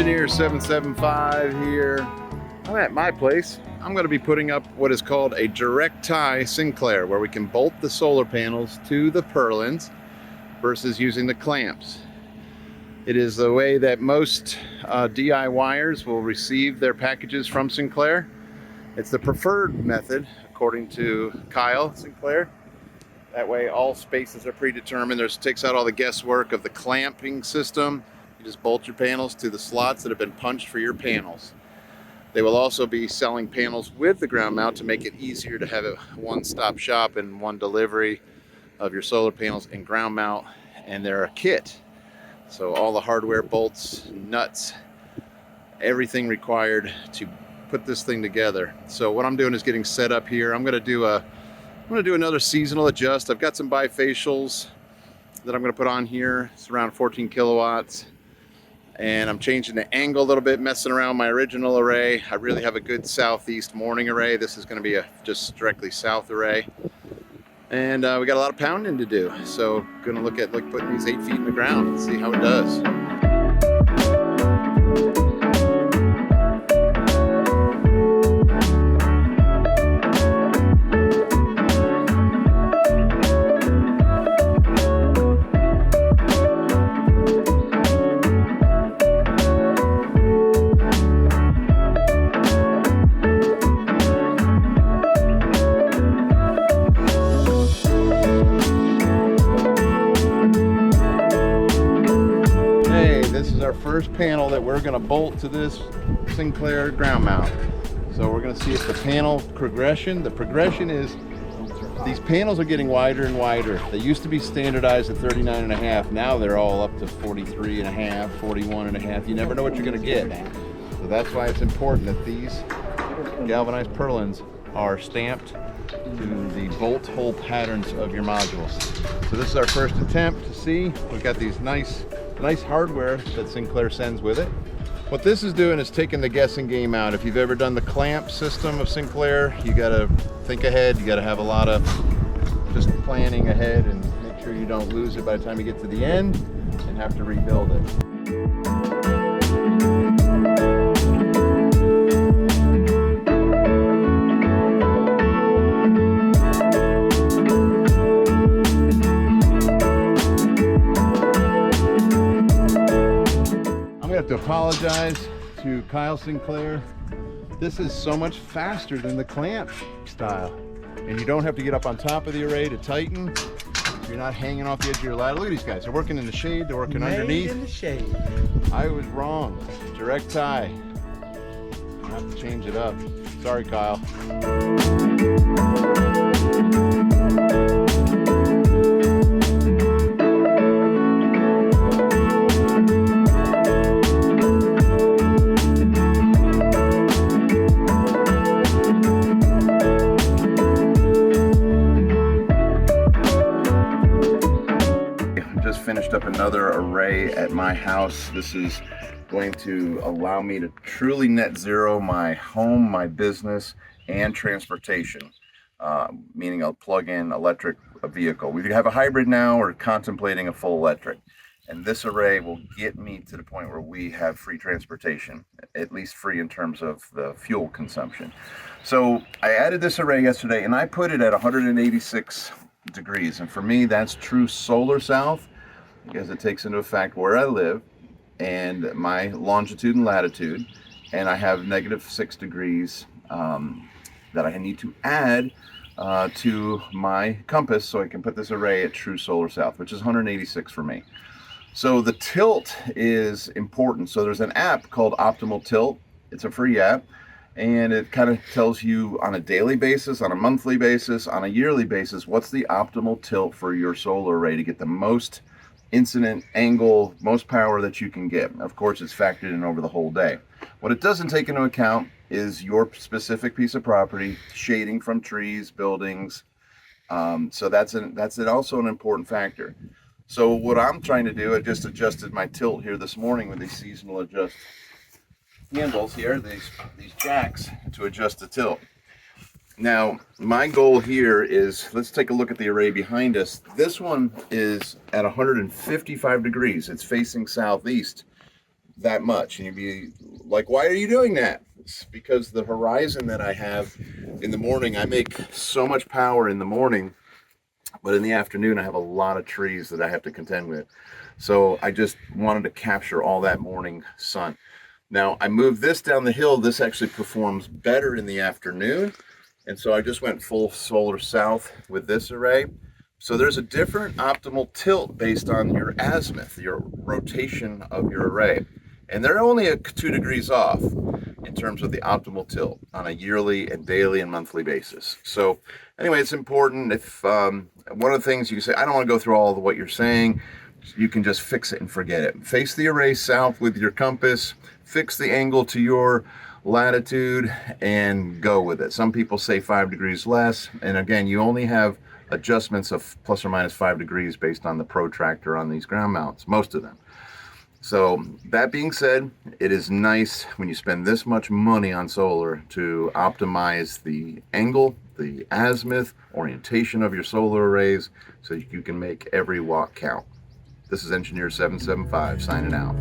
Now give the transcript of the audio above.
Engineer 775 here. I'm at my place. I'm going to be putting up what is called a direct tie Sinclair, where we can bolt the solar panels to the purlins versus using the clamps. It is the way that most DIYers will receive their packages from Sinclair. It's the preferred method, according to Kyle Sinclair. That way all spaces are predetermined. It takes out all the guesswork of the clamping system. You just bolt your panels to the slots that have been punched for your panels. They will also be selling panels with the ground mount to make it easier to have a one-stop shop and one delivery of your solar panels and ground mount. And they're a kit. So all the hardware, bolts, nuts, everything required to put this thing together. So what I'm doing is getting set up here. I'm gonna do another seasonal adjust. I've got some bifacials that I'm gonna put on here. It's around 14 kilowatts. And I'm changing the angle a little bit, messing around my original array. I really have a good southeast morning array. This is gonna be a just directly south array. And we got a lot of pounding to do. So gonna look at putting these 8 feet in the ground and see how it does. First panel that we're going to bolt to this Sinclair ground mount. So we're going to see if the panel progression, the progression is these panels are getting wider and wider. They used to be standardized at 39.5. Now they're all up to 43.5, 41.5. You never know what you're going to get. So that's why it's important that these galvanized purlins are stamped to the bolt hole patterns of your modules. So this is our first attempt to see. We've got these nice hardware that Sinclair sends with it. What this is doing is taking the guessing game out. If you've ever done the clamp system of Sinclair, you gotta think ahead. You gotta have a lot of just planning ahead and make sure you don't lose it by the time you get to the end and have to rebuild it. To apologize to Kyle Sinclair. This is so much faster than the clamp style, and you don't have to get up on top of the array to tighten. You're not hanging off the edge of your ladder. Look at these guys, they're working in the shade, they're working underneath. In the shade. I was wrong. Direct tie. I have to change it up. Sorry, Kyle. Finished up another array at my house. This is going to allow me to truly net zero my home, my business, and transportation, meaning I'll plug in electric vehicle. We have a hybrid now. We're contemplating a full electric, and this array will get me to the point where we have free transportation, at least free in terms of the fuel consumption. So I added this array yesterday, and I put it at 186 degrees, and for me that's true solar south, because it takes into effect where I live and my longitude and latitude, and I have -6 degrees that I need to add to my compass so I can put this array at true solar south, which is 186 for me. So the tilt is important. So there's an app called Optimal Tilt. It's a free app, and it kind of tells you on a daily basis, on a monthly basis, on a yearly basis, what's the optimal tilt for your solar array to get the most incident angle, most power that you can get. Of course, it's factored in over the whole day. What it doesn't take into account is your specific piece of property, shading from trees, buildings. So that's also an important factor. So what I'm trying to do, I just adjusted my tilt here this morning with these seasonal adjust handles here, these jacks to adjust the tilt. Now, my goal here is, let's take a look at the array behind us. This one is at 155 degrees. It's facing southeast. that much. And you'd be like, why are you doing that? It's because the horizon that I have in the morning, I make so much power in the morning, but in the afternoon, I have a lot of trees that I have to contend with. So I just wanted to capture all that morning sun. Now I moved this down the hill. This actually performs better in the afternoon. And so I just went full solar south with this array. So there's a different optimal tilt based on your azimuth, your rotation of your array. And they're only 2 degrees off in terms of the optimal tilt on a yearly and daily and monthly basis. So anyway, it's important. If one of the things you can say, I don't want to go through all of what you're saying, you can just fix it and forget it. Face the array south with your compass, fix the angle to your latitude, and go with it. Some people say 5 degrees less, and again, you only have adjustments of plus or minus 5 degrees based on the protractor on these ground mounts, most of them. So that being said, it is nice when you spend this much money on solar to optimize the angle, the azimuth, orientation of your solar arrays so you can make every watt count. This is Engineer 775 signing out.